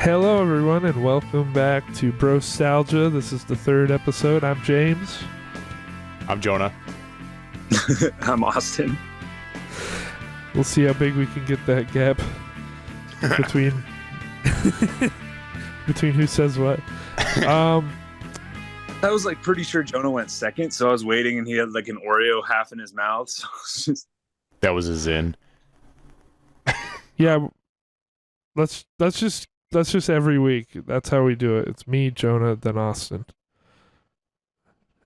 Hello, everyone, and welcome back to Brostalgia. This is the third episode. I'm James. I'm Jonah. I'm Austin. We'll see how big we can get that gap between between who says what. I was like pretty sure Jonah went second, so I was waiting, and he had like an Oreo half in his mouth. So it's just... That was a Zin. Yeah, let's just every week. That's how we do it. It's me, Jonah, then Austin.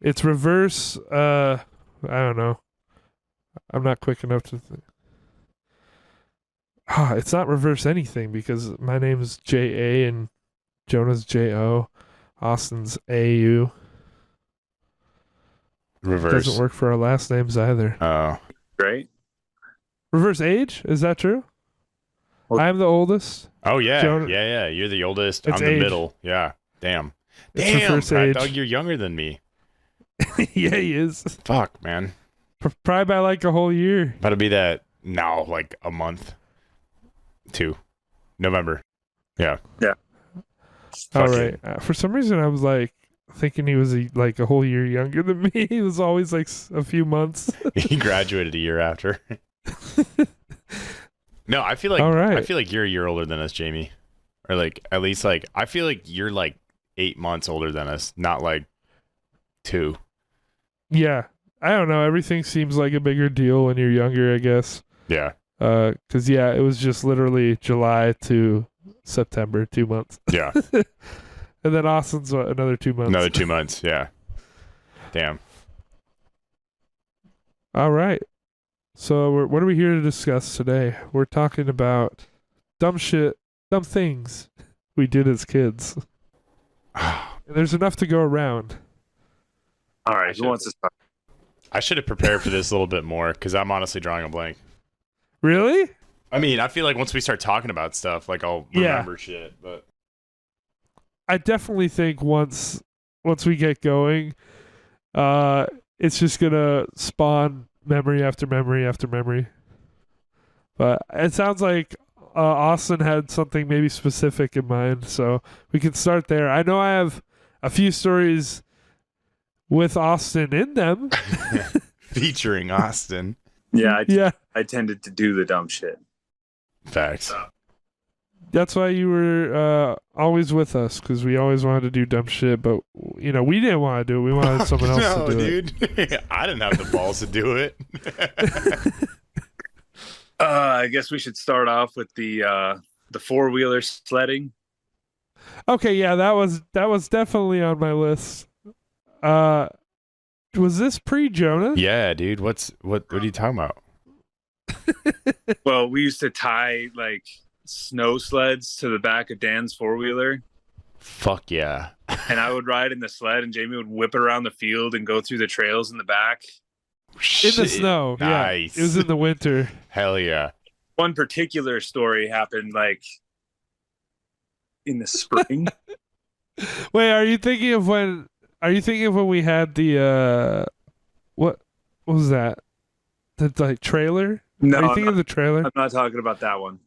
It's reverse. I don't know. I'm not quick enough to. It's not reverse anything because my name is J.A. and Jonah's J.O. Austin's A.U. Reverse. Doesn't work for our last names either. Oh. Great. Reverse age? Is that true? Well, I'm the oldest. Oh, yeah. Jonah- Yeah. You're the oldest. It's I'm the age. middle. Yeah. Damn. It's Damn. reverse I age. thought you're younger than me. Yeah, he is. Fuck, man. Probably by like a whole year. About to be that now, like a month. 2. November. Yeah. Yeah. All Fucking- right. For some reason, I was like thinking he was like a whole year younger than me. He was always like a few months. He graduated a year after. No, I feel like All right. I feel like you're a year older than us, Jamie. Or like at least like I feel like you're like 8 months older than us, not like 2. Yeah. I don't know. Everything seems like a bigger deal when you're younger, I guess. Yeah. Because, yeah, it was just literally July to September, 2 months. Yeah. And then Austin's, what, another 2 months? Another 2 months. Yeah. Damn. All right. So what are we here to discuss today? We're talking about dumb shit, dumb things we did as kids. And there's enough to go around. all right. Who wants to start? I should have prepared for this a little bit more because I'm honestly drawing a blank. Really? I mean, I feel like once we start talking about stuff, like I'll Yeah. remember shit. But I definitely think once we get going, it's just gonna spawn memory after memory after memory. But it sounds like Austin had something maybe specific in mind, so we can start there. I know I have a few stories with Austin in them. featuring Austin. Yeah, Yeah, I tended to do the dumb shit. Facts. that's why you were always with us, because we always wanted to do dumb shit, but we didn't want to do it. We wanted someone else No, to do it. dude. I didn't have the balls to do it. I guess we should start off with the four-wheeler sledding. Okay, yeah, that was definitely on my list. Was this pre-Jonah? Yeah, dude. What are you talking about? Well, we used to tie like snow sleds to the back of Dan's four-wheeler, Fuck yeah. and I would ride in the sled, and Jamie would whip it around the field and go through the trails in the back. In the Shit. snow. Nice. Yeah, it was in the winter. Hell yeah. One particular story happened like in the spring. Wait, are you thinking of when we had the what was that? The like trailer? No, Are you I'm thinking not, of the trailer? I'm not talking about that one.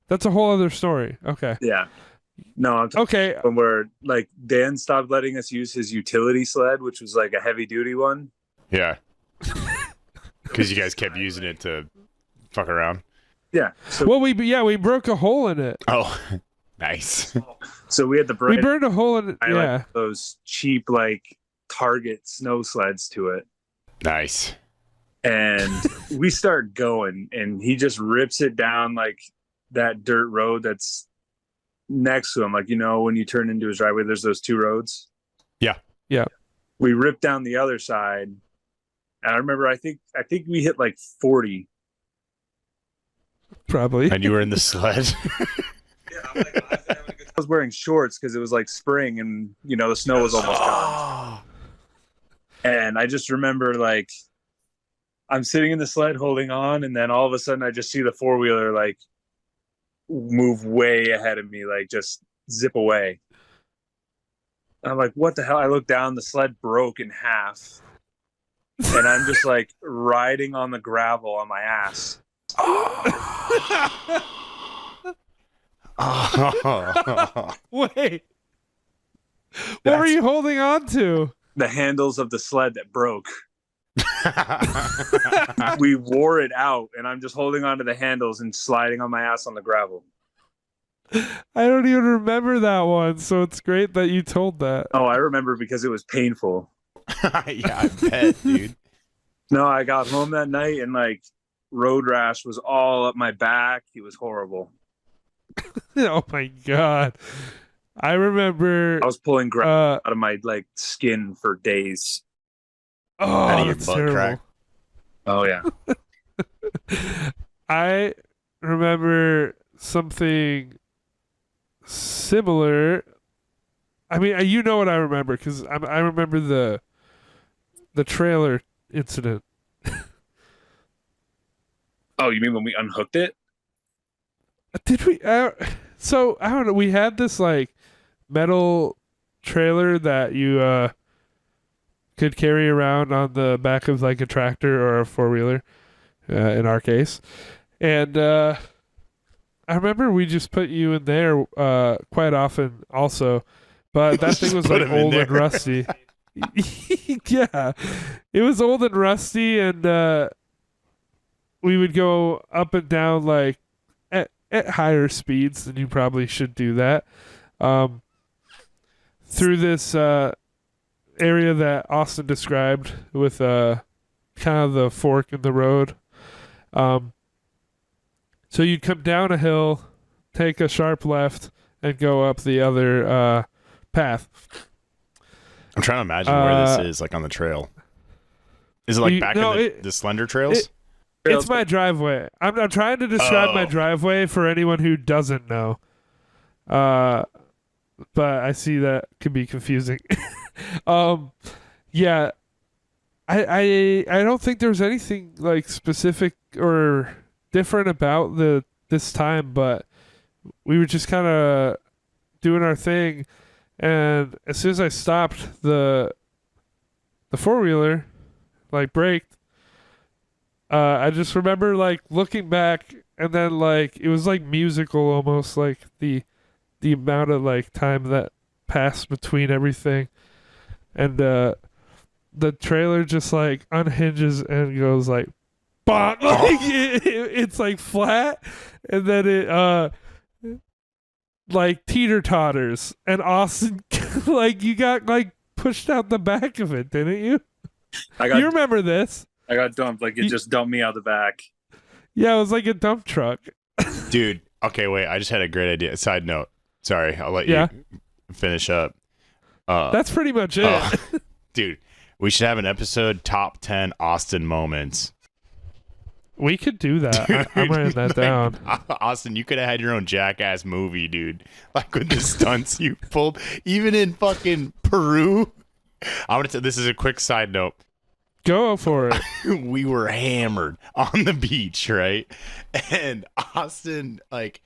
That's a whole other story. Okay. Yeah. No, I'm talking Okay. when we're like Dan stopped letting us use his utility sled, which was like a heavy duty one. Yeah. Because you guys kept using it to fuck around. Yeah. So, Well, we broke a hole in it. Oh, nice. so we had the We burned a hole in it. I Yeah. like those cheap like Target snow sleds to it. Nice. And we start going, and he just rips it down like that dirt road that's next to him. Like, when you turn into his driveway, there's those two roads. Yeah. Yeah. We ripped down the other side. And I remember, I think we hit like 40. Probably. And you were in the sled. I was wearing shorts because it was like spring, and the snow was almost gone. And I just remember like I'm sitting in the sled holding on, and then all of a sudden I just see the four-wheeler like move way ahead of me, like just zip away. I'm like, what the hell? I look down, the sled broke in half. And I'm just like riding on the gravel on my ass. Oh. Wait, what were you holding on to? The handles of the sled that broke. We wore it out, and I'm just holding onto the handles and sliding on my ass on the gravel. I don't even remember that one, so it's great that you told that. Oh, I remember because it was painful. Yeah, I bet, dude. No, I got home that night and like road rash was all up my back. It was horrible. Oh my god. I remember I was pulling gravel uh out of my like skin for days. Out oh, of your that's butt terrible. crack. Oh yeah. I remember something similar. I mean, you know what I remember because I remember the trailer incident. Oh, you mean when we unhooked it? Did we? So I don't know. We had this like metal trailer that you could carry around on the back of like a tractor or a 4-wheeler, in our case, and I remember we just put you in there quite often, also, but that thing was Put like him in old and there. rusty. Yeah, it was old and rusty, and we would go up and down like at higher speeds than you probably should do that. Through this area that Austin described with kind of the fork in the road. So you'd come down a hill, take a sharp left, and go up the other path. I'm trying to imagine where this is, like on the trail. Is it like back in the Slender Trails? It's my driveway. I'm trying to describe my driveway for anyone who doesn't know. But I see that could be confusing. Yeah. I don't think there's anything like specific or different about this time, but we were just kind of doing our thing, and as soon as I stopped the 4-wheeler, like braked, I just remember like looking back, and then like it was like musical almost, like the amount of like time that passed between everything, and the trailer just like unhinges and goes like bonk. Like it's like flat, and then it like teeter totters, and Austin like you got like pushed out the back of it, didn't you? You remember this? I got dumped. Like it just dumped me out the back. Yeah, it was like a dump truck. Dude, okay, wait. I just had a great idea. Side note. Sorry, I'll let you finish up. That's pretty much it. Dude, we should have an episode top 10 Austin moments. We could do that. Dude, I'm writing that down. Austin, you could have had your own Jackass movie, dude. Like with the stunts you pulled, even in fucking Peru. I'm gonna tell. This is a quick side note. Go for it. We were hammered on the beach, right? And Austin, like,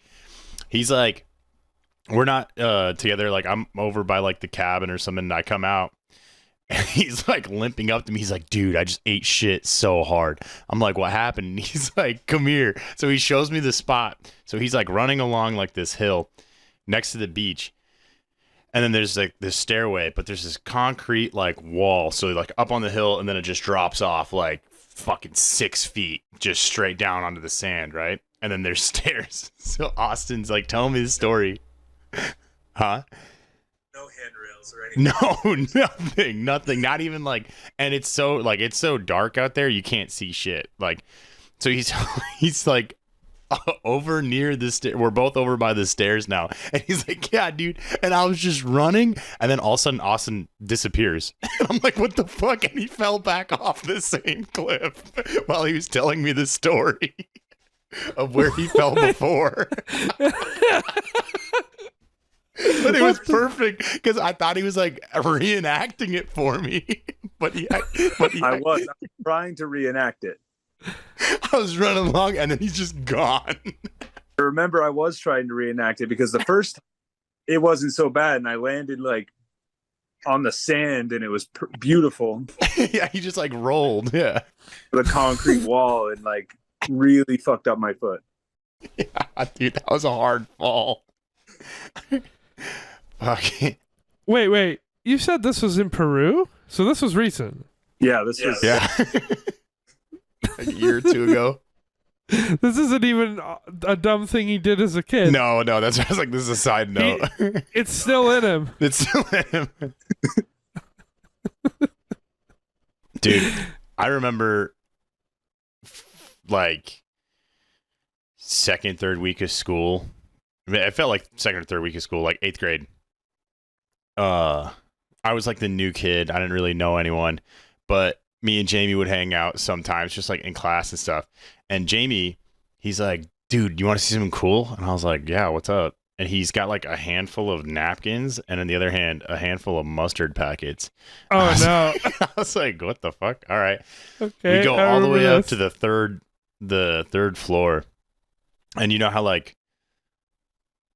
he's like, we're not together. Like, I'm over by like the cabin or something, and I come out. And he's like limping up to me. He's like, dude, I just ate shit so hard. I'm like, what happened? And he's like, come here. So he shows me the spot. So he's like running along like this hill next to the beach. And then there's like this stairway, but there's this concrete like wall. So like up on the hill, and then it just drops off like fucking 6 feet just straight down onto the sand, right? And then there's stairs. So Austin's like telling me the story. Huh? No handrails or anything. No, nothing. Not even like, and it's so dark out there, you can't see shit. Like, so he's like over near the stair. We're both over by the stairs now, and he's like, yeah, dude. And I was just running, and then all of a sudden Austin disappears. And I'm like, what the fuck? And he fell back off the same cliff while he was telling me the story of where he fell before. But it was perfect because I thought he was like reenacting it for me. but I was trying to reenact it. I was running along, and then he's just gone. I remember I was trying to reenact it because the first time it wasn't so bad, and I landed like on the sand, and it was beautiful. Yeah, he just like rolled. Yeah, The concrete wall, and like really fucked up my foot. yeah, dude, that was a hard fall. Fucking Wait. You said this was in Peru? So this was recent. Yeah, this was yeah. Like a year or two ago. This isn't even a dumb thing he did as a kid. No, that's I was like, this is a side note. It's still in him. It's still in him. Dude, I remember like second, third week of school. I mean, it felt like second or third week of school, like 8th grade. I was like the new kid. I didn't really know anyone, but me and Jamie would hang out sometimes, just like in class and stuff. And Jamie, he's like, dude, you want to see something cool? And I was like, yeah, what's up? And he's got like a handful of napkins and on the other hand, a handful of mustard packets. Oh, no. I was like, what the fuck? All right. Okay. We go I all the way remember up this. to the third floor. And you know how like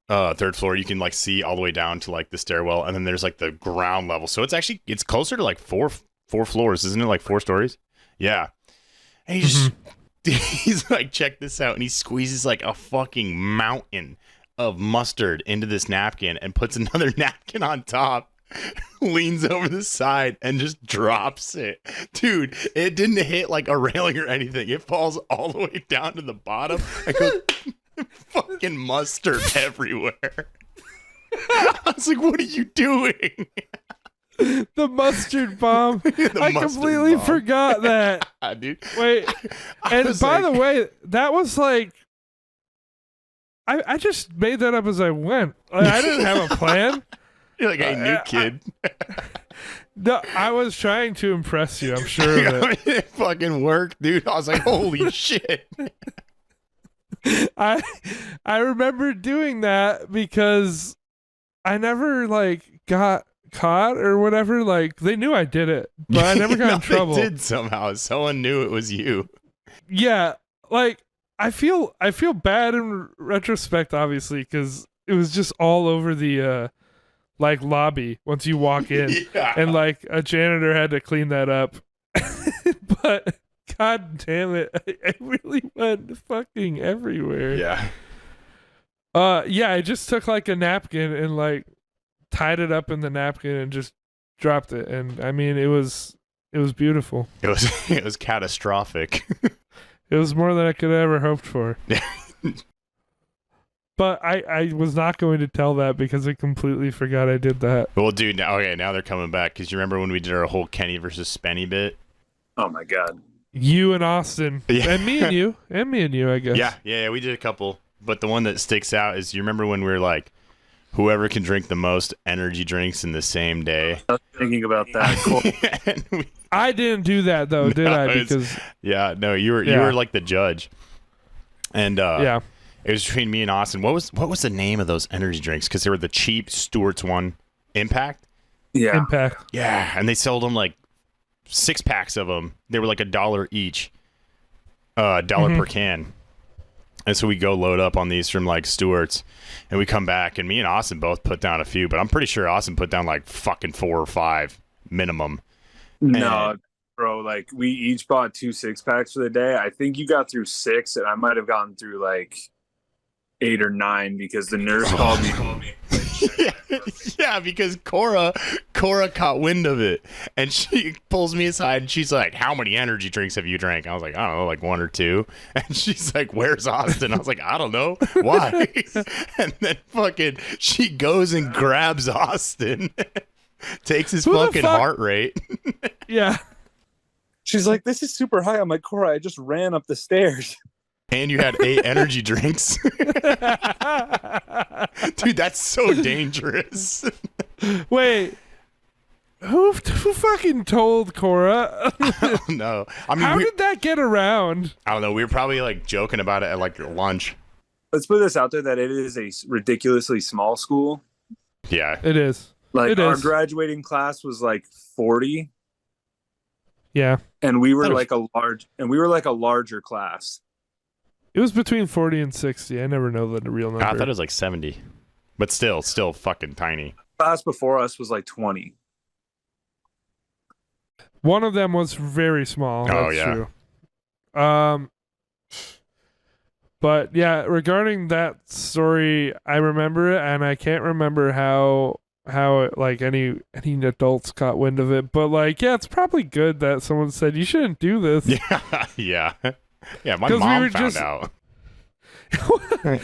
third floor you can like see all the way down to like the stairwell, and then there's like the ground level. So it's closer to like four floors, isn't it? Like 4 stories? Yeah. And he's like, check this out, and he squeezes like a fucking mountain of mustard into this napkin and puts another napkin on top. Leans over the side and just drops it. Dude, it didn't hit like a railing or anything. It falls all the way down to the bottom. I go, fucking mustard everywhere. I was like, what are you doing? The mustard bomb. The I mustard completely bomb. forgot that. Dude. Wait. I And was by like- the way, that was like, I just made that up as I went. Like, I didn't have a plan. You're like a new kid. No, I was trying to impress you. I'm sure of it. It fucking worked, dude. I was like, holy shit. I remember doing that because I never like got caught or whatever. Like they knew I did it, but I never got No, in trouble. They did somehow. Someone knew it was you. Yeah, like I feel bad in retrospect, obviously, because it was just all over the like lobby once you walk in, Yeah. and like a janitor had to clean that up. But god damn it, I really went fucking everywhere. Yeah. Yeah, I just took like a napkin and like tied it up in the napkin and just dropped it, and I mean it was beautiful. It was catastrophic. It was more than I could have ever hoped for. But I was not going to tell that because I completely forgot I did that. Well, dude, now they're coming back because you remember when we did our whole Kenny versus Spenny bit? Oh my god. You and Austin, Yeah. and me and you, I guess. Yeah, we did a couple. But the one that sticks out is you remember when we were like, whoever can drink the most energy drinks in the same day. I was thinking about that. Cool. And I didn't do that though, did No, I? it's- Because yeah, no, you were Yeah. like the judge. And yeah, it was between me and Austin. What was the name of those energy drinks? Because they were the cheap Stewart's one, Impact. Yeah. Impact. Yeah, and they sold them like 6 packs of them. They were like $1 each, $1 per can. And so we go load up on these from like Stewart's, and we come back, and me and Austin both put down a few, but I'm pretty sure Austin put down like fucking 4 or 5 minimum. No, bro. Like we each bought 2 6-packs for the day. I think you got through 6, and I might have gotten through like 8 or 9 because the nurse called me. Yeah, because Cora caught wind of it, and she pulls me aside, and she's like, "How many energy drinks have you drank?" I was like, "I don't know, like 1 or 2." And she's like, "Where's Austin?" I was like, "I don't know. Why?" And then fucking she goes and grabs Austin, takes his Who the fucking fuck- heart rate. Yeah. She's like, "This is super high." I'm like, "Cora, I just ran up the stairs." And you had 8 energy drinks. Dude, that's so dangerous. Wait. Who fucking told Cora? No. I mean, How did that get around? I don't know. We were probably like joking about it at like lunch. Let's put this out there that it is a ridiculously small school. Yeah. It is. Like It our is. graduating class was like 40, Yeah. and we were That is- like a larger class. It was between 40 and 60. I never know the real number. I thought it was like 70. But still fucking tiny. Class before us was like 20. One of them was very small. Oh, That's yeah. true. But yeah, regarding that story, I remember it, and I can't remember how it, like any adults caught wind of it. But like, yeah, it's probably good that someone said you shouldn't do this. Yeah. My 'Cause we mom were found just- out.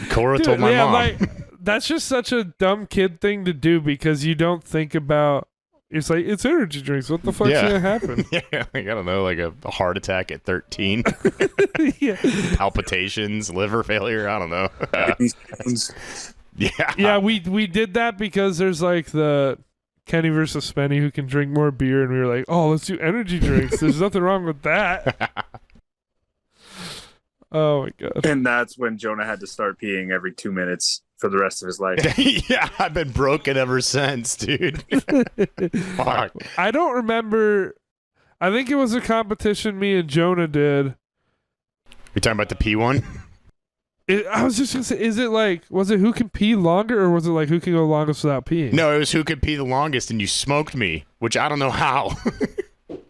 Cora Dude, told my yeah, mom. like that's just such a dumb kid thing to do because you don't think about. It's like it's energy drinks. What the fuck's gonna happen? Yeah, like, I don't know, like a heart attack at 13, Yeah. palpitations, liver failure. I don't know. Yeah, Yeah, we did that because there's like the Kenny versus Spenny who can drink more beer, and we were like, oh, let's do energy drinks. There's nothing wrong with that. Oh my god. And that's when Jonah had to start peeing every 2 minutes for the rest of his life. Yeah, I've been broken ever since, dude. Fuck. I don't remember. I think it was a competition me and Jonah did. You talking about the P one? I was just gonna say, was it who can pee longer, or was it like who can go longest without peeing? No, it was who could pee the longest, and you smoked me, which I don't know how.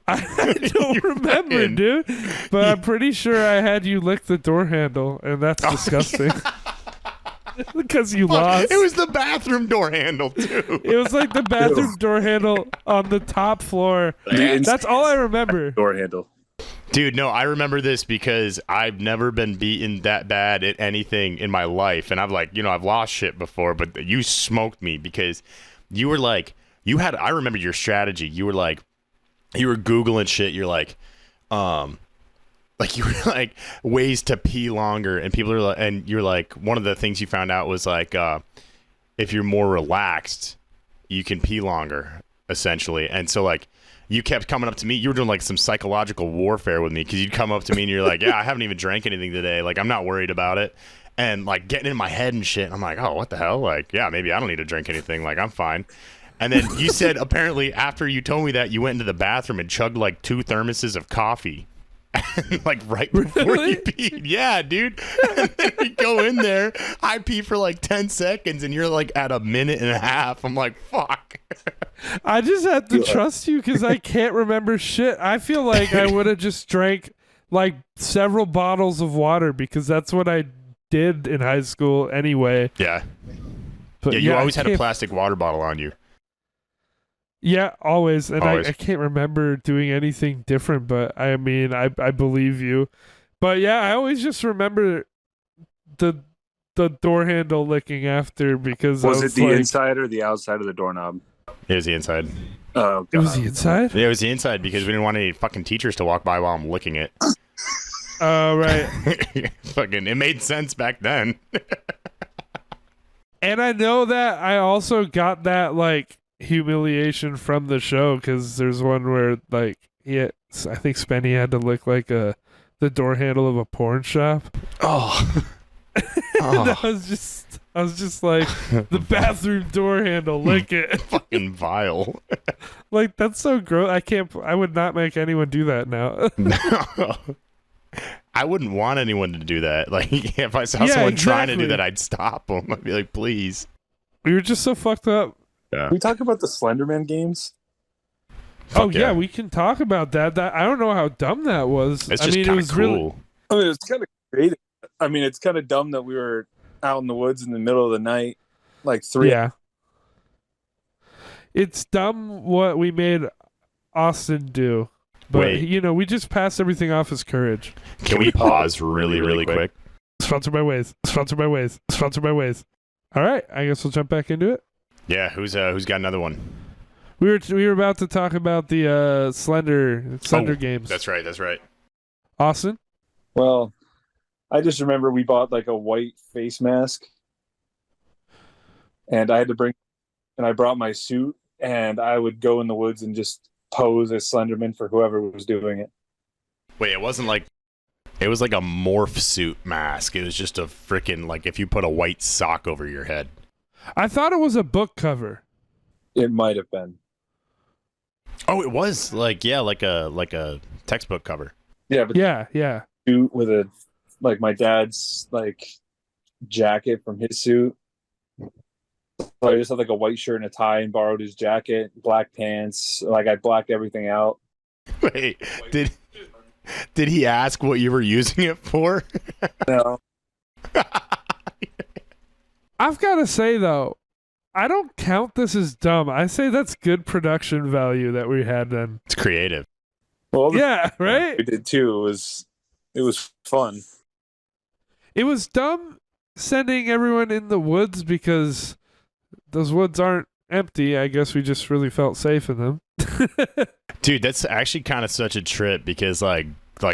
I don't remember, fucking- dude. But I'm pretty sure I had you lick the door handle, and that's disgusting. Because you lost. It was the bathroom door handle too. It was like the bathroom door handle on the top floor. That's all I remember. Door handle. Dude, no, I remember this because I've never been beaten that bad at anything in my life. And I've I've lost shit before, but you smoked me because you were like, I remember your strategy. You were like, you were Googling shit. You're like you were like ways to pee longer. And people are like, and you're like, one of the things you found out was like, if you're more relaxed, you can pee longer, essentially. And so like, you kept coming up to me. You were doing like some psychological warfare with me because you'd come up to me and you're like, yeah, I haven't even drank anything today. Like, I'm not worried about it. And like getting in my head and shit. And I'm like, oh, what the hell? Like, yeah, maybe I don't need to drink anything. Like, I'm fine. And then you said apparently after you told me that, you went into the bathroom and chugged like 2 thermoses of coffee. Like right before Really? you peed. Yeah, dude. And then we go in there. I pee for like 10 seconds and you're like at a minute and a half. I'm like, fuck. I just have to trust you because I can't remember shit. I feel like I would have just drank like several bottles of water because that's what I did in high school anyway. Yeah. But Yeah, you I always had a can't- plastic water bottle on you. Yeah, always. And Always. I can't remember doing anything different, but I mean, I believe you. But yeah, I always just remember the door handle licking after because Was I it the like, inside or the outside of the doorknob? It was the inside. Oh, It God. was the inside? Yeah, it was the inside because we didn't want any fucking teachers to walk by while I'm licking it. Oh, right. Fucking, it made sense back then. And I know that I also got that like humiliation from the show because there's one where like I think Spenny had to lick like the door handle of a porn shop. Oh. And I was just like the bathroom door handle, lick it. Fucking vile. Like that's so gross. I would not make anyone do that now. No. I wouldn't want anyone to do that. Like, if I saw Yeah, someone trying to do exactly. that, I'd stop them. I'd be like, please. We were just so fucked up. Can we talk about the Slenderman games? Oh Fuck yeah, we can talk about that. That I don't know how dumb that was. It's I just mean, it kind was of really cool. I mean, it's kind of creative. I mean, it's kind of dumb that we were out in the woods in the middle of the night, like 3. Yeah. It's dumb what we made Austin do. But, Wait. we just passed everything off as courage. Can we pause really, really quick? Sponsored by Waze. Sponsored by Waze. Sponsored by Waze. All right. I guess we'll jump back into it. Yeah, who's got another one? We were about to talk about the Slender Oh, games. That's right. Austin? Well, I just remember we bought like a white face mask, and I brought my suit, and I would go in the woods and just pose as Slenderman for whoever was doing it. Wait, it was like a morph suit mask. It was just a freaking, like, if you put a white sock over your head. I thought it was a book cover. It might have been. Oh, it was like a textbook cover. Yeah, but Yeah. suit with like my dad's like jacket from his suit. So I just had like a white shirt and a tie and borrowed his jacket, black pants. Like I blacked everything out. Wait, did he ask what you were using it for? No. I've got to say though, I don't count this as dumb. I say that's good production value that we had then. It's creative. Well, Yeah, right? we did too. It was fun. It was dumb sending everyone in the woods because those woods aren't empty. I guess we just really felt safe in them. Dude, that's actually kind of such a trip because like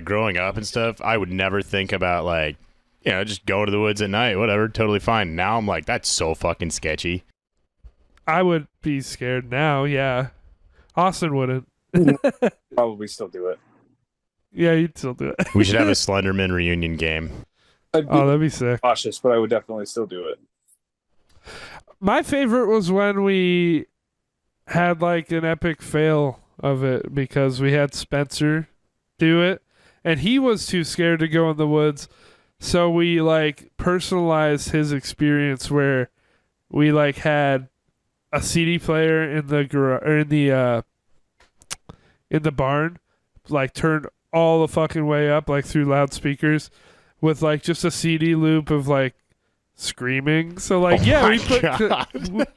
growing up and stuff, I would never think about like, just go to the woods at night, whatever, totally fine. Now I'm like, that's so fucking sketchy. I would be scared now, yeah. Austin wouldn't. Probably still do it. Yeah, you'd still do it. We should have a Slenderman reunion game. I'd be That'd be sick. cautious, but I would definitely still do it. My favorite was when we had like an epic fail of it because we had Spencer do it and he was too scared to go in the woods. So we like personalized his experience where we like had a CD player in the in the barn, like turned all the fucking way up like through loudspeakers with like just a CD loop of like screaming. So like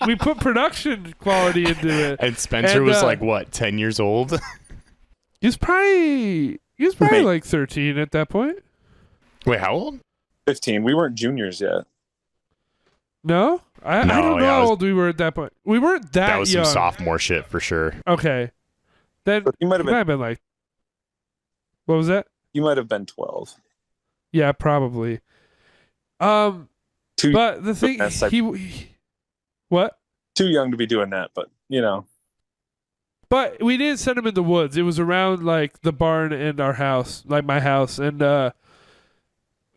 we put production quality into it. And Spencer was like what, 10 years old? He was probably like 13 at that point. Wait, how old? 15. We weren't juniors yet. No? I don't know how old we were at that point. We weren't that young. That was some sophomore shit for sure. Okay. Then But you might have been like, what was that? You might have been 12. Yeah, probably. But the thing, what? Too young to be doing that, but But we didn't send him in the woods. It was around like the barn and our house, like my house, and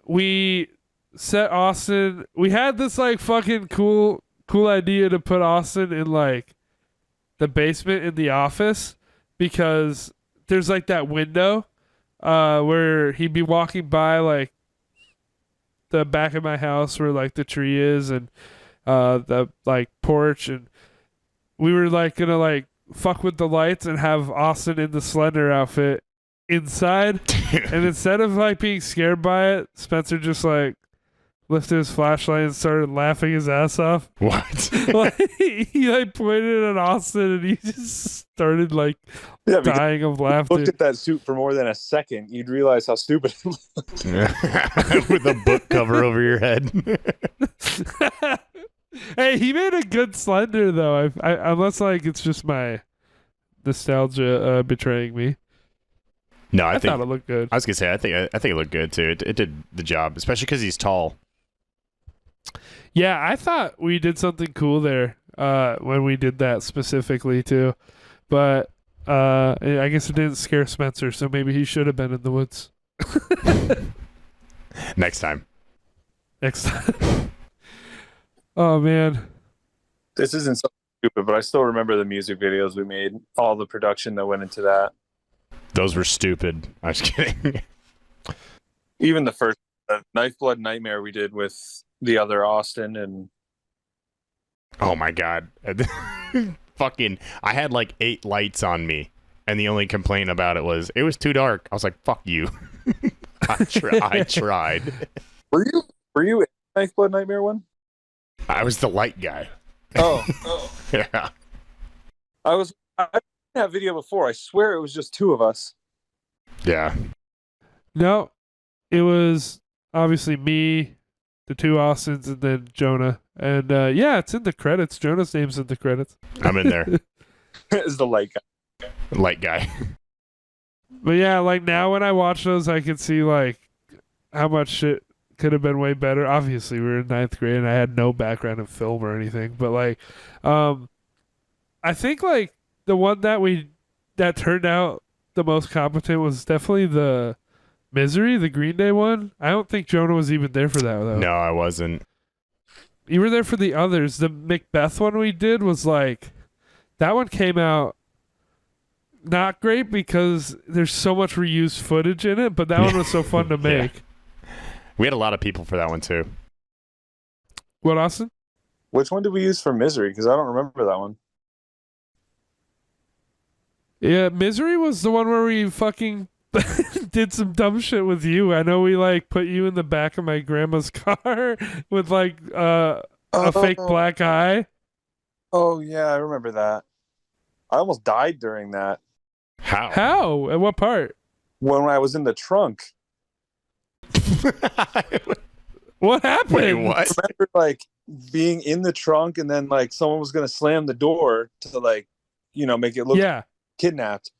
we set Austin. We had this like fucking cool idea to put Austin in like the basement in the office because there's like that window where he'd be walking by like the back of my house where like the tree is and the like porch, and we were like gonna like fuck with the lights and have Austin in the Slender outfit inside. And instead of like being scared by it, Spencer just like lifted his flashlight and started laughing his ass off. What? Like, he like pointed at Austin and he just started like dying of laughter. Looked at that suit for more than a second, you'd realize how stupid it looked. With a book cover over your head. Hey, he made a good Slender though. I unless like it's just my nostalgia betraying me. No, I thought it looked good. I was gonna say I think it looked good too. It did the job, especially because he's tall. Yeah, I thought we did something cool there when we did that specifically too, but I guess it didn't scare Spencer, so maybe he should have been in the woods. Next time. Oh man, This isn't so stupid, but I still remember the music videos we made, all the production that went into that. Those were stupid. I was kidding. Even the first Knife Blood Nightmare we did with the other Austin and Oh my god. Fucking I had like 8 lights on me and the only complaint about it was too dark. I was like, fuck you. I tried. Were you in Knife Blood Nightmare one? I was the light guy. Oh. Yeah. I did that video before. I swear it was just 2 of us. Yeah. no, it was obviously me, the 2 Austins, and then Jonah. And yeah, it's in the credits. Jonah's name's in the credits. I'm in there. Is the light guy. Light guy. But yeah, like now when I watch those, I can see like how much shit could have been way better. Obviously, we were in 9th grade and I had no background in film or anything. But like, I think like the one that turned out the most competent was definitely the Misery, the Green Day one. I don't think Jonah was even there for that though. No, I wasn't. You were there for the others. The Macbeth one we did was like, that one came out not great because there's so much reused footage in it, but that one was so fun to make. Yeah. We had a lot of people for that one too. What, Austin? Which one did we use for Misery? Because I don't remember that one. Yeah, Misery was the one where we fucking did some dumb shit with you. I know we like put you in the back of my grandma's car with like Oh a fake black eye. Oh yeah, I remember that. I almost died during that How? At what part? when I was in the trunk. What happened? Wait, what? I remember like being in the trunk and then like someone was gonna slam the door to like, make it look Yeah. kidnapped.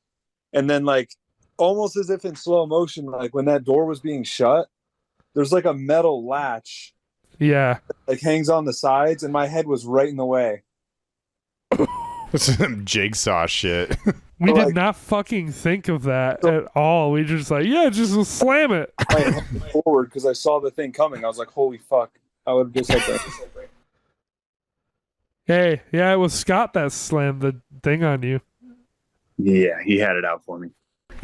And then like almost as if in slow motion, like when that door was being shut, there's like a metal latch Yeah. that, like hangs on the sides, and my head was right in the way. Some jigsaw shit. We But, did like- not fucking think of that at all. We just like, yeah, just slam it. I head forward because I saw the thing coming. I was like, holy fuck. I would have just had to. Hey, yeah, it was Scott that slammed the thing on you. Yeah, he had it out for me.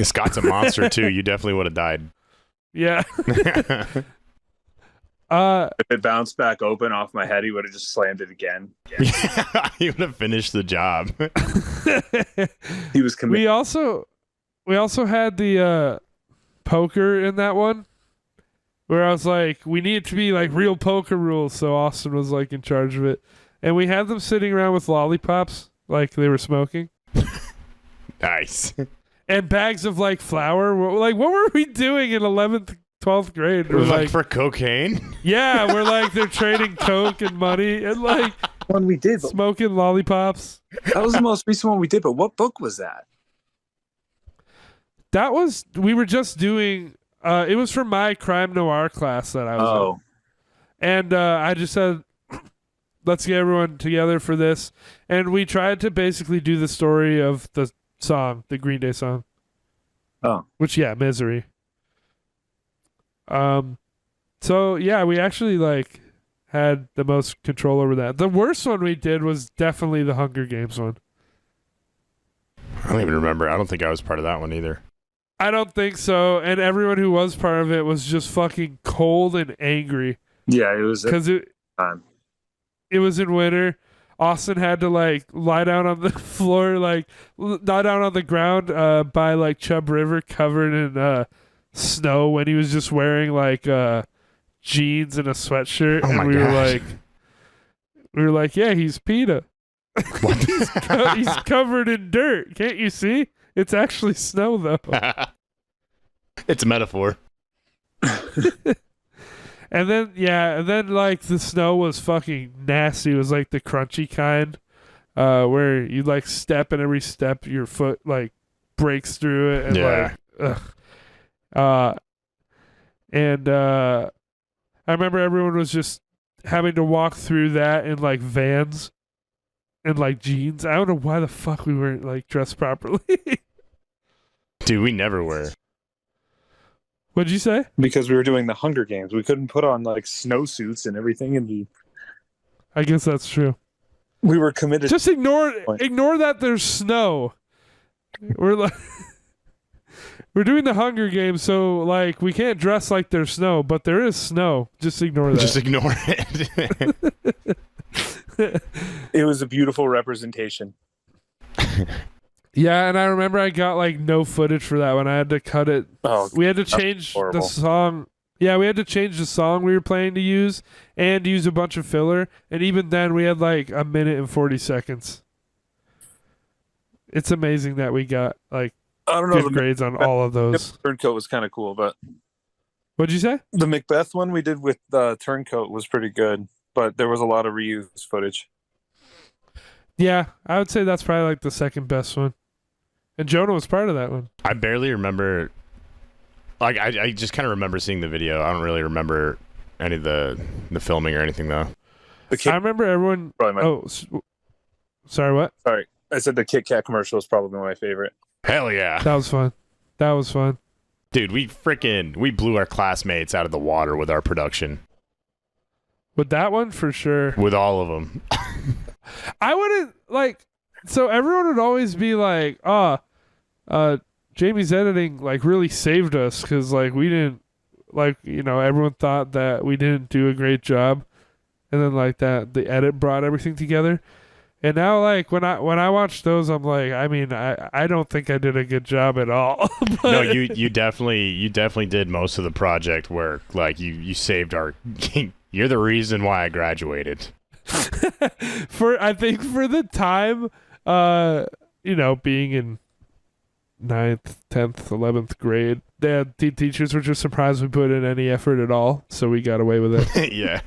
Scott's a monster too. You definitely would have died. Yeah. If it bounced back open off my head, he would have just slammed it again. Yeah, he would have finished the job. He was committed. we also had the poker in that one where I was like, we need it to be like real poker rules, so Austin was like in charge of it. And we had them sitting around with lollipops like they were smoking. Nice. And bags of like flour. Like, what were we doing in 11th, 12th grade? It We're was like like, for cocaine. yeah, we're like, they're trading coke and money and like One we did, but smoking lollipops. that was the most recent one we did. But what book was that? We were just doing, it was for my crime noir class that I was in. And I just said, let's get everyone together for this. And we tried to basically do the story of the song, the Green Day song. Oh. Which, yeah, Misery. So, yeah, we actually, like, had the most control over that. The worst one we did was definitely the Hunger Games one. I don't even remember. I don't think I was part of that one either. I don't think so. And everyone who was part of it was just fucking cold and angry. Yeah, it was. Because it was in winter. Austin had to like lie down on the floor, like lie down on the ground by like Chubb River covered in snow when he was just wearing like jeans and a sweatshirt. Oh and my we gosh. were like, yeah, he's PETA. What? He's covered in dirt. Can't you see? It's actually snow though. It's a metaphor. And then like the snow was fucking nasty. It was like the crunchy kind, where you like step and every step your foot like breaks through it and Yeah. like, ugh. I remember everyone was just having to walk through that in like Vans and like jeans. I don't know why the fuck we weren't like dressed properly. Dude, we never were. What'd you say? because we were doing the Hunger Games. We couldn't put on like snowsuits and everything, and I guess that's true. we were committed. Just ignore What? that there's snow. We're like we're doing the Hunger Games, so like we can't dress like there's snow, but there is snow. Just ignore that. Just ignore it. It was a beautiful representation. Yeah, and I remember I got like no footage for that one. I had to cut it. Oh, We had to change the horrible. song. Yeah, we had to change the song we were planning to use and use a bunch of filler. And even then, we had like a minute and 40 seconds. It's amazing that we got like I don't know. good grades on all of those. Turncoat was kind of cool, but What'd you say? the Macbeth one we did with Turncoat was pretty good. But there was a lot of reused footage. Yeah, I would say that's probably like the second best one. And Jonah was part of that one. I barely remember. Like, I just kind of remember seeing the video. I don't really remember any of the filming or anything, though. The Kit, I remember everyone. probably my, Oh, sorry, what? sorry. I said the Kit Kat commercial is probably my favorite. Hell yeah. That was fun. That was fun. Dude, we blew our classmates out of the water with our production. With that one, for sure. With all of them. I wouldn't like. So everyone would always be like, Jamie's editing like really saved us because like we didn't like everyone thought that we didn't do a great job, and then like that the edit brought everything together. And now like when I watch those, I'm like, I mean, I don't think I did a good job at all. But No, you definitely did most of the project work. Like you saved our. You're the reason why I graduated. I think for the time, being in ninth, 10th, 11th grade, the teachers were just surprised we put in any effort at all, so we got away with it. Yeah.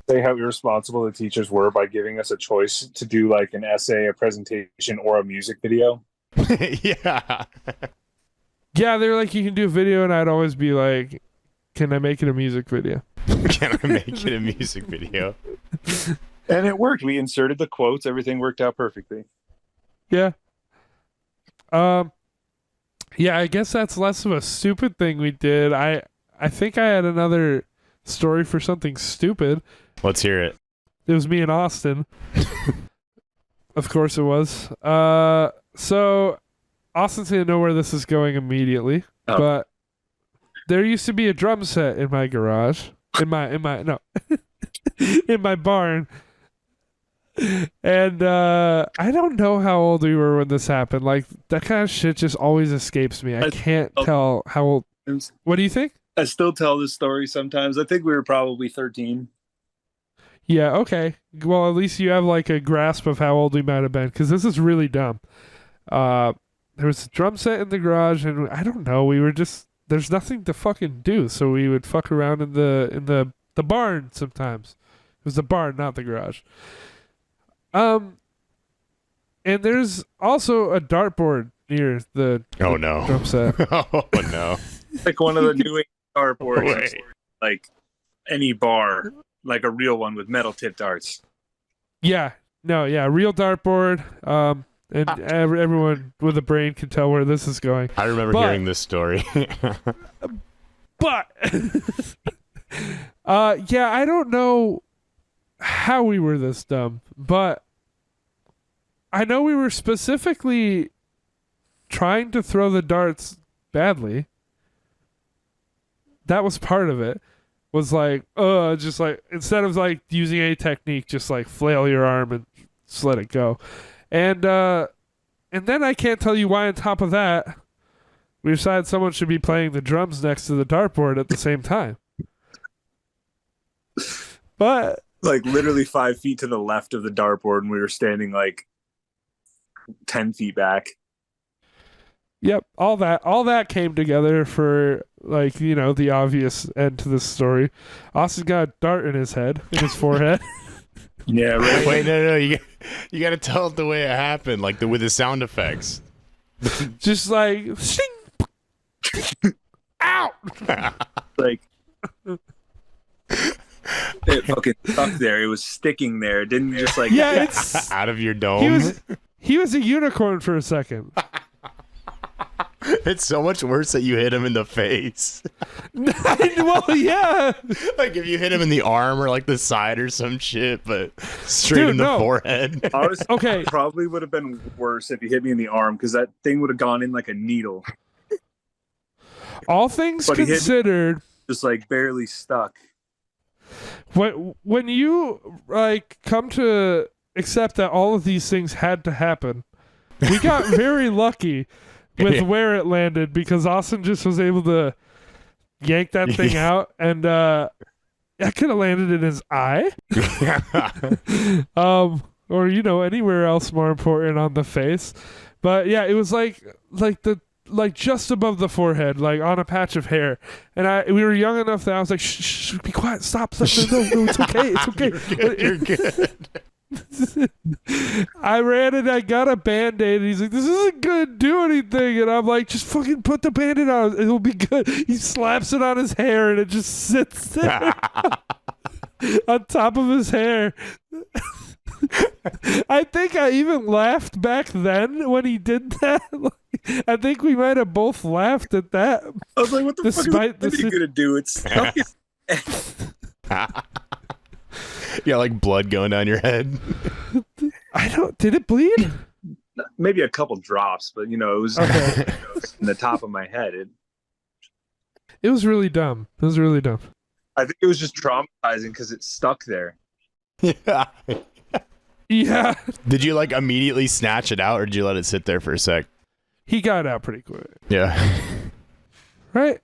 Say how irresponsible the teachers were by giving us a choice to do like an essay, a presentation, or a music video. Yeah. Yeah, they were like, you can do a video, and I'd always be like, can I make it a music video? Can I make it a music video? And it worked. We inserted the quotes. Everything worked out perfectly. Yeah. Yeah, I guess that's less of a stupid thing we did. I think I had another story for something stupid. Let's hear it. It was me and Austin. Of course it was. So Austin's gonna know where this is going immediately. Oh. But there used to be a drum set in my garage. In my barn. And I don't know how old we were when this happened. Like, that kind of shit just always escapes me. I can't tell how old. What do you think? I still tell this story sometimes. I think we were probably 13. Yeah, okay. Well, at least you have like a grasp of how old we might have been, because this is really dumb. There was a drum set in the garage, and I don't know. We were just there's nothing to fucking do, so we would fuck around in the barn sometimes. It was the barn, not the garage. And there's also a dartboard near the Oh no. drum set. Oh no. Like one of the new dartboards, Wait. like any bar, like a real one with metal tip darts. Yeah, real dartboard. And everyone with a brain can tell where this is going. I remember hearing this story. But yeah, I don't know how we were this dumb, but I know we were specifically trying to throw the darts badly. That was part of it. Was like, just like, instead of like using a technique, just like flail your arm and just let it go. And then I can't tell you why on top of that, we decided someone should be playing the drums next to the dartboard at the same time. But Like literally 5 feet to the left of the dartboard, and we were standing like 10 feet back. yep, all that came together for like, the obvious end to this story. Austin got a dart in his head, in his forehead. Yeah, right. Wait, no, you got to tell it the way it happened, like with the sound effects. Just like, shing, ow! Like it fucking stuck there. It was sticking there. It didn't just like Yeah, it's Out of your dome. he was a unicorn for a second. It's so much worse that you hit him in the face. Well, yeah. Like if you hit him in the arm or like the side or some shit, but straight Dude, in the no. forehead. Honestly, Okay. probably would have been worse if he hit me in the arm, because that thing would have gone in like a needle, All things But he hit- considered, just like barely stuck. when you like come to accept that all of these things had to happen, we got very lucky with Yeah. where it landed, because Austin just was able to yank that thing out, and that could have landed in his eye, or anywhere else more important on the face. But yeah, it was like just above the forehead, like on a patch of hair. And we were young enough that I was like, shh, be quiet, stop. No, it's okay, it's okay. You're good. I ran and I got a Band-Aid, and he's like, this isn't gonna do anything. And I'm like, just fucking put the Band-Aid on, it'll be good. He slaps it on his hair, and it just sits there on top of his hair. I think I even laughed back then when he did that. I think we might have both laughed at that. I was like, what the Despite fuck is the he gonna do? It's stuck. Yeah, like blood going down your head. Did it bleed? Maybe a couple drops, but it was, Okay. it was in the top of my head. It was really dumb. It was really dumb. I think it was just traumatizing because it stuck there. Yeah. Yeah. Did you like immediately snatch it out, or did you let it sit there for a sec? He got out pretty quick. Yeah. Right?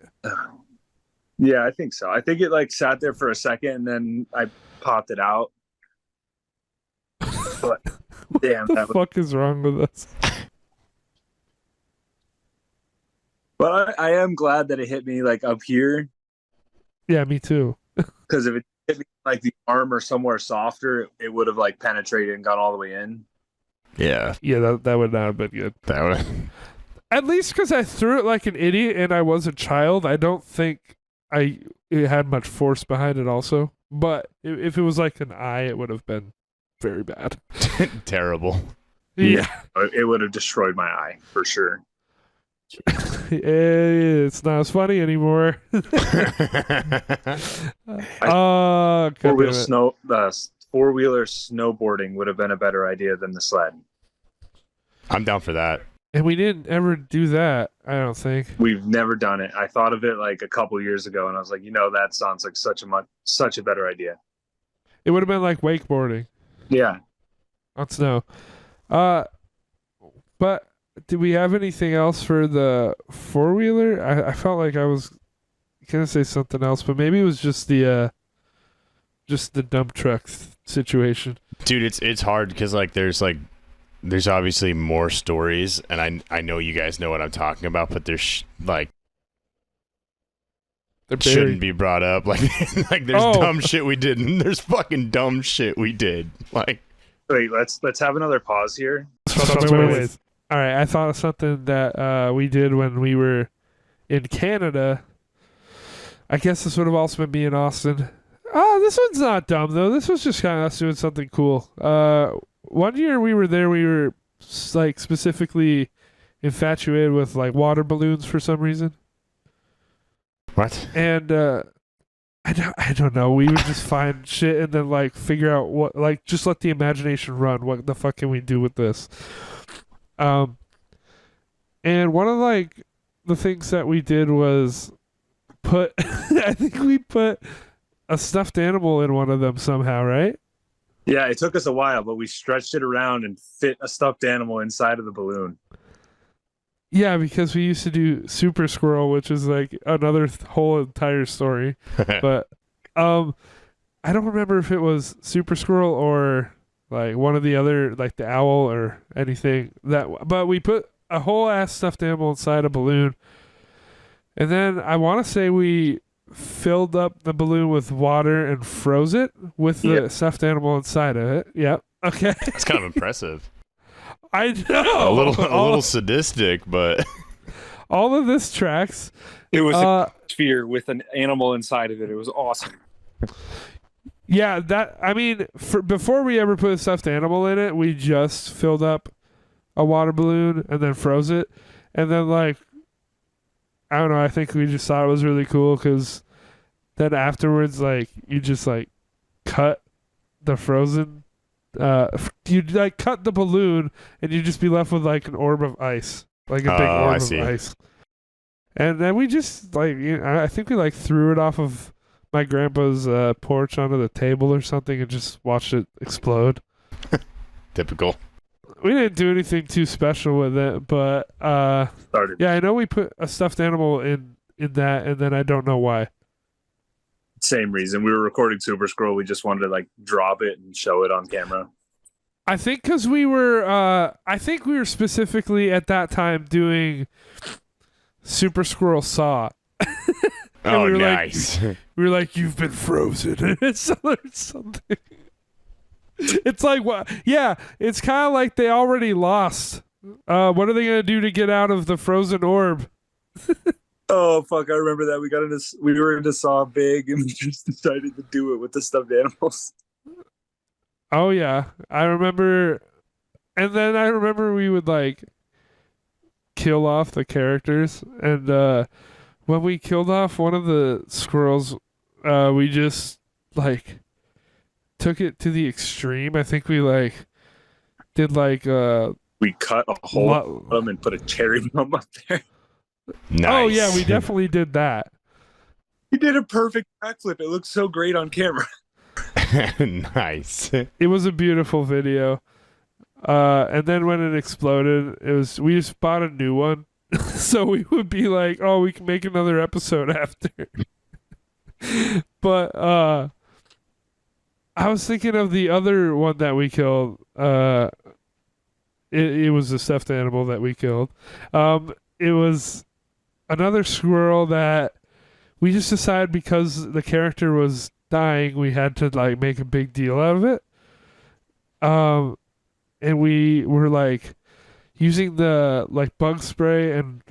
Yeah, I think so. I think it like sat there for a second, and then I popped it out. But damn, The that was. fuck is wrong with us? But I am glad that it hit me like up here, Yeah, me too. because if it hit me like the arm or somewhere softer, it would have like penetrated and gone all the way in. Yeah, Yeah, that would not have been good. that would. At least because I threw it like an idiot and I was a child, I don't think it had much force behind it also. But if it was like an eye, it would have been very bad. Terrible. Yeah. It would have destroyed my eye for sure. It's not as funny anymore. God damn it. Four-wheeler snowboarding would have been a better idea than the sled. I'm down for that. And we didn't ever do that, I don't think. We've never done it. I thought of it like a couple years ago, and I was like, that sounds like such a better idea. It would have been like wakeboarding Yeah. on snow. But did we have anything else for the four-wheeler? I felt like I was gonna say something else, but maybe it was just the dump truck situation. Dude, it's hard because there's obviously more stories, and I know you guys know what I'm talking about, but there's They're shouldn't be brought up. Like there's Oh. dumb shit we did, and there's fucking dumb shit we did. Like, Wait, let's have another pause here. Wait. All right, I thought of something that we did when we were in Canada. I guess this would have also been me in Austin. Oh, this one's not dumb though. This was just kind of us doing something cool. One year we were there, we were like specifically infatuated with like water balloons for some reason. what? And I don't know. We would just find shit and then like figure out what, like, just let the imagination run. What the fuck can we do with this? And one of like the things that we did was put I think we put a stuffed animal in one of them somehow, right? Yeah, it took us a while, but we stretched it around and fit a stuffed animal inside of the balloon. Yeah, because we used to do Super Squirrel, which is like another whole entire story. But I don't remember if it was Super Squirrel or like one of the other, like the owl or anything but we put a whole ass stuffed animal inside a balloon. And then I want to say we filled up the balloon with water and froze it with the stuffed animal inside of it. Yep. Okay. That's kind of impressive. I know. A little sadistic, but all of this tracks. It was a sphere with an animal inside of it. It was awesome. Yeah, before we ever put a stuffed animal in it, we just filled up a water balloon and then froze it. And then, like, I don't know, I think we just thought it was really cool because then afterwards, like, you just, like, cut the frozen, you'd, like, cut the balloon and you'd just be left with, like, an orb of ice. Like a big orb of ice. And then we just, like, I think we, like, threw it off of my grandpa's porch onto the table or something and just watched it explode. typical. We didn't do anything too special with it, but yeah, I know we put a stuffed animal in that, and then I don't know why. Same reason. We were recording Super Scroll. We just wanted to like drop it and show it on camera. I think because we were specifically at that time doing Super Squirrel Saw. Oh, we were nice. We were like, you've been frozen. It's something. It's like, what? Yeah, it's kind of like they already lost. What are they gonna do to get out of the frozen orb? Oh fuck! I remember that we were into Saw big, and we just decided to do it with the stuffed animals. Oh yeah, I remember. And then I remember we would like kill off the characters, and when we killed off one of the squirrels, we just like took it to the extreme. I think we like did like we cut a hole in them and put a cherry bomb up there. Nice. Oh yeah, we definitely did that. He did a perfect backflip. It looked so great on camera. Nice. It was a beautiful video. And then when it exploded, we just bought a new one. So we would be like, oh, we can make another episode after. But I was thinking of the other one that we killed. It was a stuffed animal that we killed. It was another squirrel that we just decided because the character was dying, we had to like make a big deal out of it. And we were like using the like bug spray and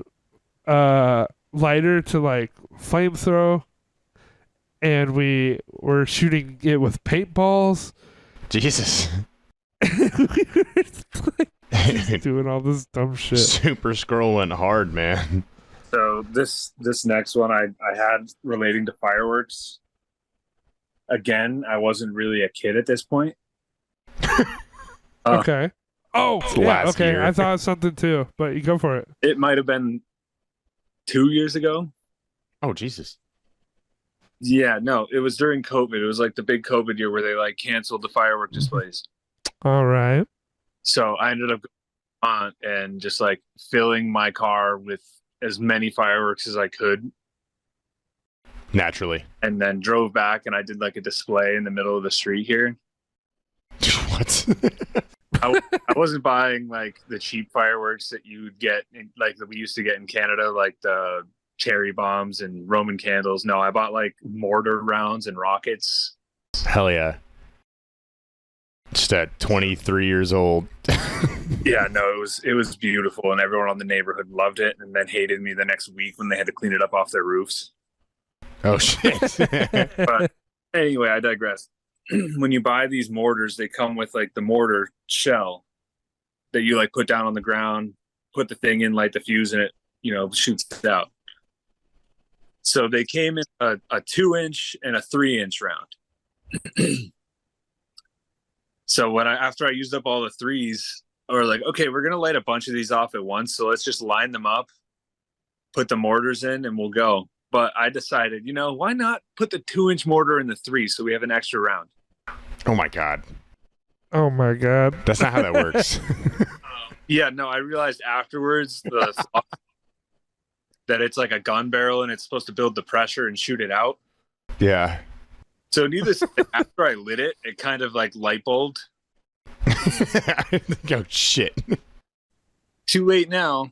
lighter to like flamethrow, and we were shooting it with paintballs. Jesus. We were like, just doing all this dumb shit. Super Scroll went hard, man. So this next one I had relating to fireworks. Again, I wasn't really a kid at this point. Okay. Oh, It's yeah. last Okay. year. I thought of something too, but you go for it. It might have been 2 years ago. Oh, Jesus. Yeah, no, it was during COVID. It was like the big COVID year where they like canceled the firework displays. All right. So I ended up going on and just like filling my car with as many fireworks as I could, Naturally. and then drove back and I did like a display in the middle of the street here. What? I wasn't buying like the cheap fireworks that you would get like that we used to get in Canada, like the cherry bombs and Roman candles. No, I bought like mortar rounds and rockets. Hell yeah. Just at 23 years old. Yeah, no, it was beautiful, and everyone in the neighborhood loved it, and then hated me the next week when they had to clean it up off their roofs. Oh, shit. But anyway, I digress. When you buy these mortars, they come with like the mortar shell that you like put down on the ground, put the thing in, light the fuse, and it, you know, shoots it out. So they came in a 2-inch and a 3-inch round. So after I used up all the threes, or like, okay, we're gonna light a bunch of these off at once, so let's just line them up, put the mortars in, and we'll go. But I decided, you know, why not put the 2-inch mortar in the 3 so we have an extra round? Oh, my God. Oh my god. That's not how that works. Yeah, no, I realized afterwards that it's like a gun barrel and it's supposed to build the pressure and shoot it out. Yeah. So needless to say, after I lit it, it kind of like light bulbed. Oh, shit. Too late now.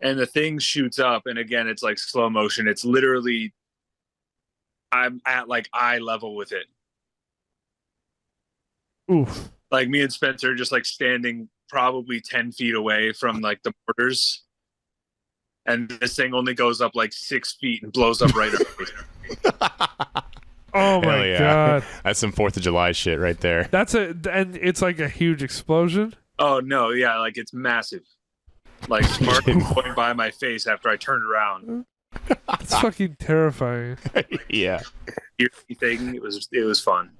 And the thing shoots up, and again, it's like slow motion. It's literally, I'm at like eye level with it. Oof. Like me and Spencer just like standing probably 10 feet away from like the mortars. And this thing only goes up like 6 feet and blows up right up. Oh my Hell yeah. god. That's some 4th of July shit right there. And it's like a huge explosion. Oh no, yeah, like it's massive. Like spark going by my face after I turned around. It's fucking terrifying. Yeah. Thing, it was fun.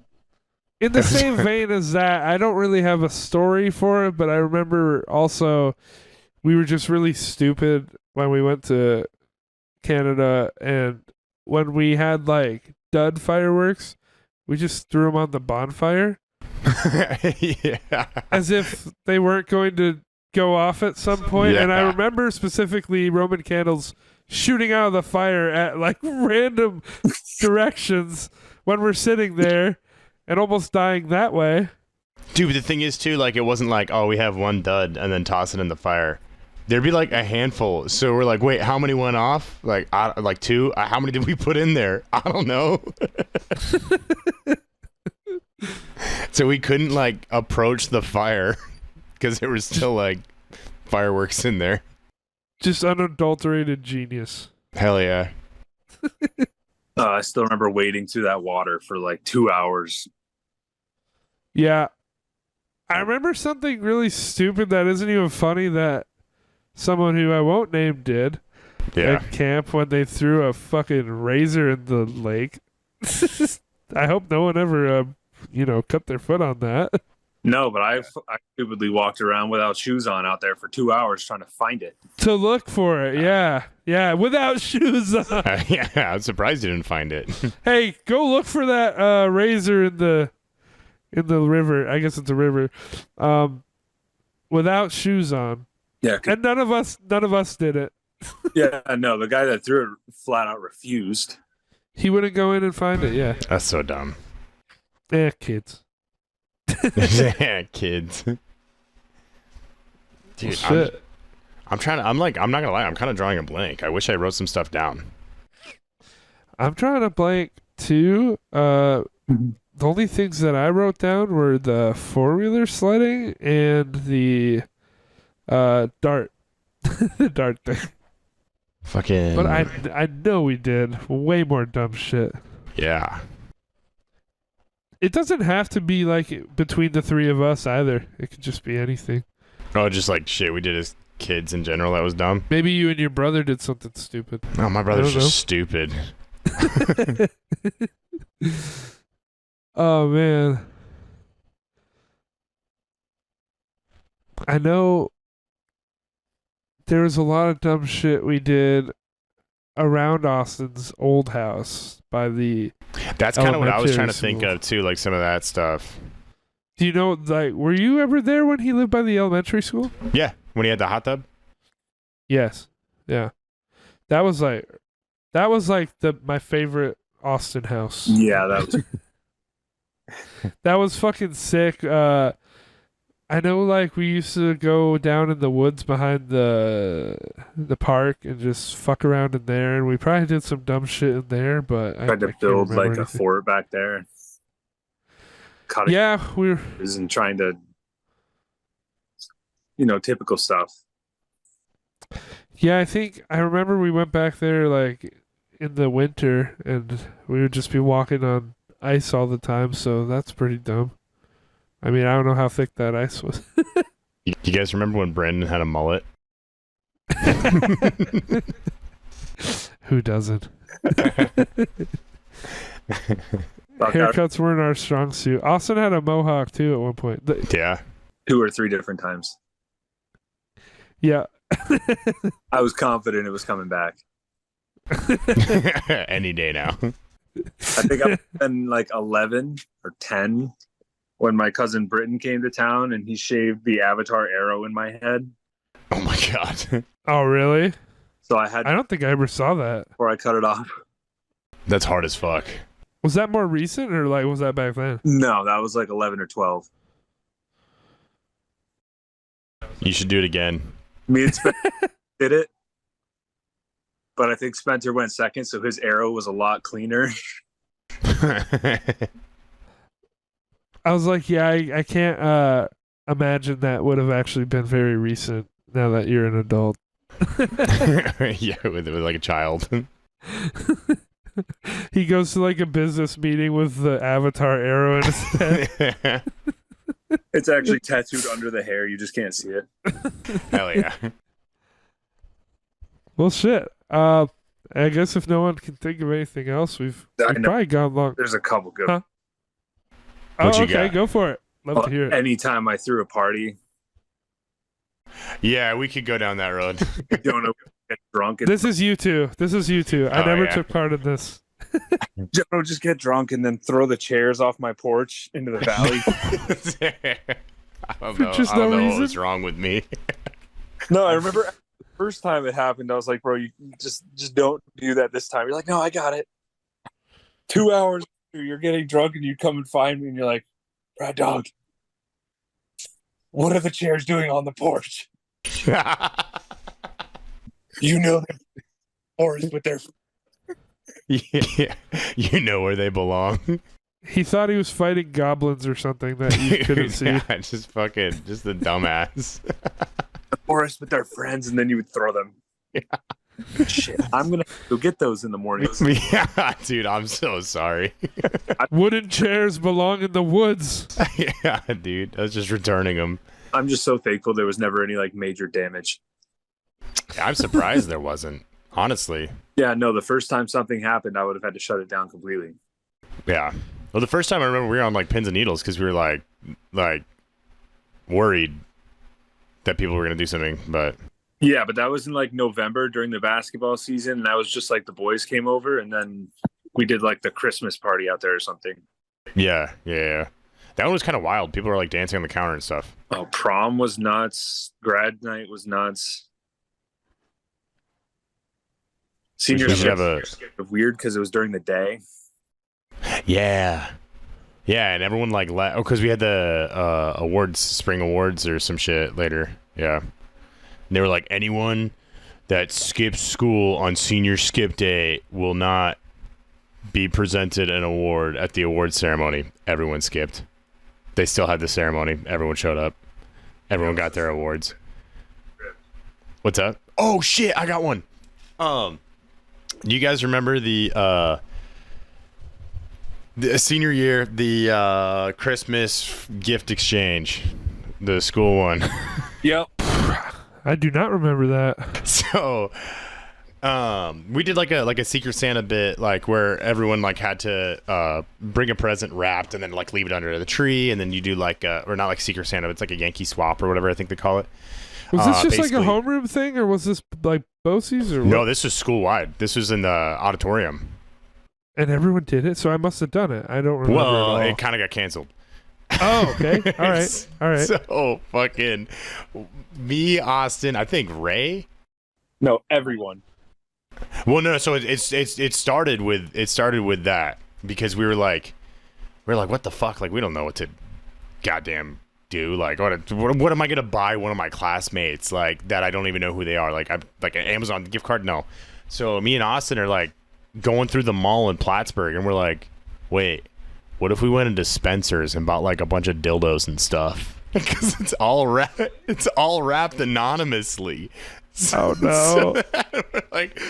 In the same vein as that, I don't really have a story for it, but I remember also we were just really stupid when we went to Canada, and when we had like dud fireworks, we just threw them on the bonfire Yeah. as if they weren't going to go off at some point. And I Yeah. remember specifically Roman candles shooting out of the fire at like random directions when we're sitting there and almost dying that way. Dude, but the thing is, too, like, it wasn't like, oh, we have one dud and then toss it in the fire. There'd be like a handful. So we're like, wait, how many went off? Like 2? How many did we put in there? I don't know. So we couldn't like approach the fire because there was still like fireworks in there. Just unadulterated genius. Hell yeah. I still remember wading through that water for like 2 hours. Yeah. I remember something really stupid that isn't even funny that someone who I won't name did Yeah. at camp when they threw a fucking razor in the lake. I hope no one ever, cut their foot on that. No, but I stupidly walked around without shoes on out there for 2 hours trying to find it. To look for it, yeah. Yeah, without shoes on. Yeah, I'm surprised you didn't find it. Hey, go look for that razor in the river. I guess it's a river. Without shoes on. Yeah, And none of us did it. yeah, no, the guy that threw it flat out refused. He wouldn't go in and find it, yeah. That's so dumb. Kids. Yeah, kids. Dude, Shit. I'm trying to. I'm not gonna lie. I'm kind of drawing a blank. I wish I wrote some stuff down. I'm trying to blank too. The only things that I wrote down were the 4-wheeler sledding and the dart, the dart thing. Fucking. But I know we did way more dumb shit. Yeah. It doesn't have to be like between the three of us either. It could just be anything. Oh, just like shit we did as kids in general that was dumb. Maybe you and your brother did something stupid. No, my brother's don't know. just stupid. Oh man. I know there was a lot of dumb shit we did around Austin's old house by the That's kind of what I was elementary trying to think school. of too, like some of that stuff. Do you know, like, were you ever there when he lived by the elementary school? Yeah, when he had the hot tub. Yes. Yeah. That was like my favorite Austin house. Yeah, that was That was fucking sick. I know, like, we used to go down in the woods behind the park and just fuck around in there, and we probably did some dumb shit in there, but I tried to can't build remember like a anything. fort back there. Cutting Yeah, we were. and trying to, typical stuff. Yeah, I think I remember we went back there like in the winter, and we would just be walking on ice all the time. So that's pretty dumb. I mean, I don't know how thick that ice was. You guys remember when Brandon had a mullet? Who doesn't? About that Haircuts weren't our strong suit. Austin had a mohawk too at one point. Yeah. 2 or 3 different times. Yeah. I was confident it was coming back. Any day now. I think I was in like 11 or 10 when my cousin Britton came to town and he shaved the Avatar arrow in my head. Oh my god. Oh, really? So I had I don't think I ever saw that. before I cut it off. That's hard as fuck. Was that more recent or like was that back then? No, that was like 11 or 12. You should do it again. Me and Spencer did it, but I think Spencer went second, so his arrow was a lot cleaner. I was like, yeah, I can't imagine that would have actually been very recent now that you're an adult. Yeah, with like a child. He goes to like a business meeting with the Avatar arrow in his head. It's actually tattooed under the hair. You just can't see it. Hell yeah. Well, shit. I guess if no one can think of anything else, we've I know. probably gone long. There's a couple good. Huh? What Oh, you okay, got? go for it. Love to hear it. Anytime I threw a party, Yeah, we could go down that road. I don't know, get drunk and This is you two. I Oh, never yeah. took part in this. Joe just get drunk and then throw the chairs off my porch into the valley. I don't know. Just I don't no know reason? what's wrong with me. No, I remember the first time it happened, I was like, bro, you just don't do that this time. You're like, no, I got it. 2 hours later, you're getting drunk and you come and find me and you're like, Brad Dog, what are the chairs doing on the porch? You know they're forest with their Yeah, you know where they belong. He thought he was fighting goblins or something that you couldn't see. Yeah, just a dumbass. forest with their friends, and then you would throw them. Shit, I'm gonna go get those in the morning. Yeah, dude, I'm so sorry. Wooden chairs belong in the woods. Yeah, dude, I was just returning them. I'm just so thankful there was never any like major damage. I'm surprised there wasn't, honestly. Yeah, no, the first time something happened, I would have had to shut it down completely. Yeah. Well, the first time I remember we were on like pins and needles because we were like worried that people were gonna do something, but Yeah, but that was in like November during the basketball season, and that was just like the boys came over, and then we did like the Christmas party out there or something. yeah. That one was kind of wild. People were like dancing on the counter and stuff. Oh, prom was nuts. Grad night was nuts. Senior We should year have a was weird because it was during the day. yeah. Yeah, and everyone like because we had the awards, spring awards or some shit later. Yeah, and they were like, anyone that skips school on senior skip day will not be presented an award at the award ceremony. Everyone skipped. They still had the ceremony. Everyone showed up. Everyone got their awards. What's up? Oh shit, I got one. You guys remember the senior year, the Christmas gift exchange, the school one? Yep. I do not remember that. So, we did like a Secret Santa bit, like where everyone like had to bring a present wrapped and then like leave it under the tree, and then you do like or not like Secret Santa, it's like a Yankee swap or whatever I think they call it. Was this just like a basically- homeroom thing, or was this like BOCES or No, what? this was school wide. This was in the auditorium. And everyone did it, so I must have done it. I don't remember. Well, at all. it kind of got canceled. Oh, okay. All right. All right. So fucking me, Austin, I think Ray. No, everyone. Well, no. So it started with that because we were like, what the fuck? Like, we don't know what to goddamn do. Like, what am I gonna buy one of my classmates like that I don't even know who they are? Like, I like an Amazon gift card? No. So me and Austin are like going through the mall in Plattsburgh, and we're like, wait, what if we went into Spencer's and bought like a bunch of dildos and stuff? Because it's all wrapped anonymously. Oh no!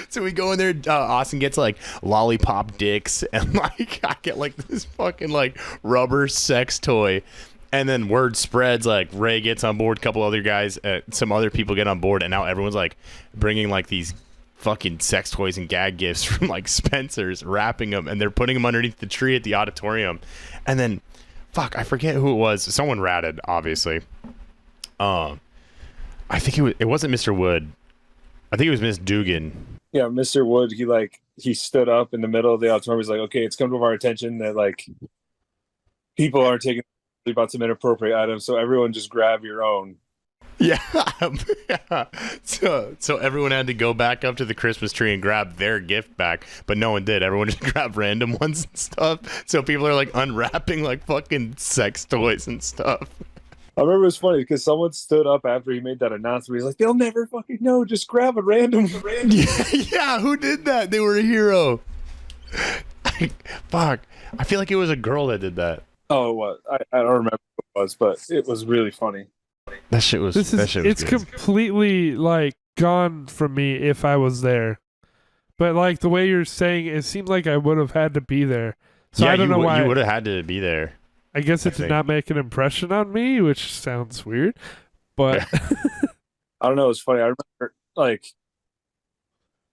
So we go in there. Austin gets like lollipop dicks, and like I get like this fucking like rubber sex toy, and then word spreads. Like Ray gets on board, a couple other guys, some other people get on board, and now everyone's like bringing like these fucking sex toys and gag gifts from like Spencer's, wrapping them, and they're putting them underneath the tree at the auditorium, and then fuck, I forget who it was. Someone ratted, obviously. I think it wasn't Mr. Wood. I think it was Miss Dugan. Yeah, Mr. Wood, he stood up in the middle of the auditorium. He's like, okay, it's come to our attention that like people are taking about some inappropriate items, so everyone just grab your own. Yeah. Yeah. So everyone had to go back up to the Christmas tree and grab their gift back, but no one did. Everyone just grabbed random ones and stuff. So people are like unwrapping like fucking sex toys and stuff. I remember it was funny because someone stood up after he made that announcement. He's like, they'll never fucking know. Just grab a random. Yeah, who did that? They were a hero. Fuck. I feel like it was a girl that did that. Oh, what? I don't remember what it was, but it was really funny. That shit was. It's good. completely like gone from me if I was there. But like the way you're saying, it seems like I would have had to be there. So Yeah, I don't know why. You would have had to be there. I guess it I did think. not make an impression on me, which sounds weird. But I don't know. It was funny. I remember like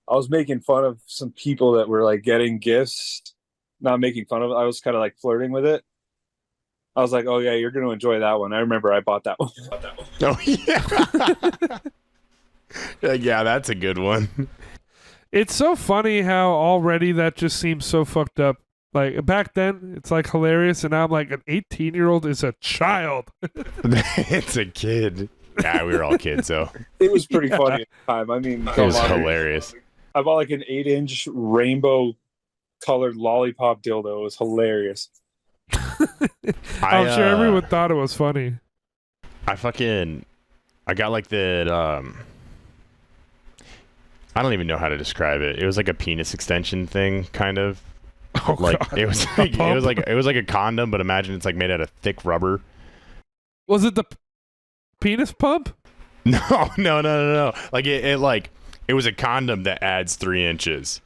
I was making fun of some people that were like getting gifts. Not making fun of it. I was kind of like flirting with it. I was like, oh yeah, you're going to enjoy that one. I remember I bought that one. Oh yeah. Yeah, that's a good one. it's so funny how already that just seems so fucked up. Like back then, it's like hilarious, and now I'm like, an 18-year-old is a child. It's a kid. Yeah, we were all kids, though. It was pretty funny at the time. I mean, It was come on. hilarious. I bought like an 8-inch rainbow colored lollipop dildo. It was hilarious. I'm sure everyone thought it was funny. I got like the I don't even know how to describe it. It was like a penis extension thing, kind of. Oh, Like God. it was like it was like a condom, but imagine it's like made out of thick rubber. Was it the penis pump? No. Like it was a condom that adds 3 inches.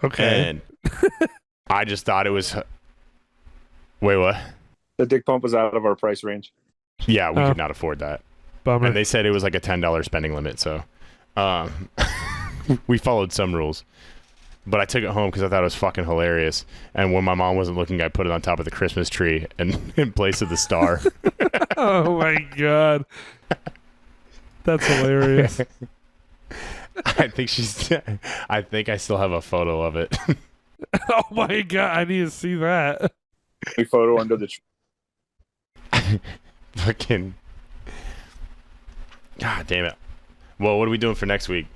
Okay. And I just thought it was. Wait, what? The dick pump was out of our price range. Yeah, we Oh. could not afford that. Bummer. And they said it was like a $10 spending limit, so we followed some rules. But I took it home because I thought it was fucking hilarious. And when my mom wasn't looking, I put it on top of the Christmas tree and in place of the star. Oh my God. That's hilarious. I think I still have a photo of it. Oh my God. I need to see that. A photo under the tree. Fucking. God damn it. Well, what are we doing for next week?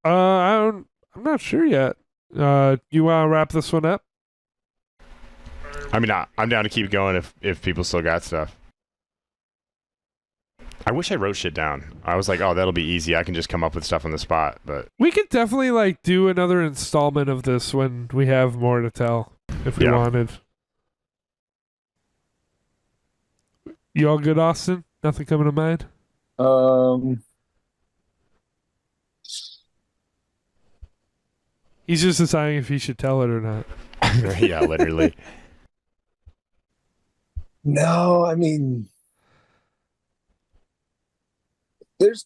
I'm not sure yet. You want to wrap this one up? I mean, I'm down to keep going if people still got stuff. I wish I wrote shit down. I was like, oh, that'll be easy. I can just come up with stuff on the spot. But We could definitely like do another installment of this when we have more to tell, if we wanted. You all good, Austin? Nothing coming to mind? He's just deciding if he should tell it or not. yeah, literally. No, I mean, there's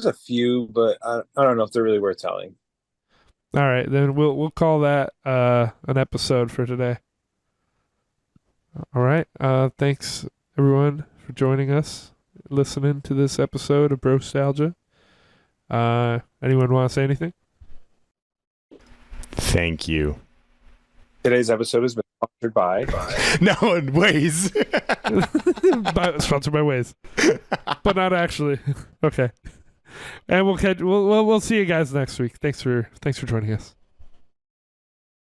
a few, but I don't know if they're really worth telling. All right, then we'll call that an episode for today. All right. Thanks everyone for joining us, listening to this episode of Brostalgia. Anyone want to say anything? Thank you. Today's episode has been sponsored by No one weighs. Sponsored by Waze, but not actually. Okay, and we'll see you guys next week. Thanks for joining us.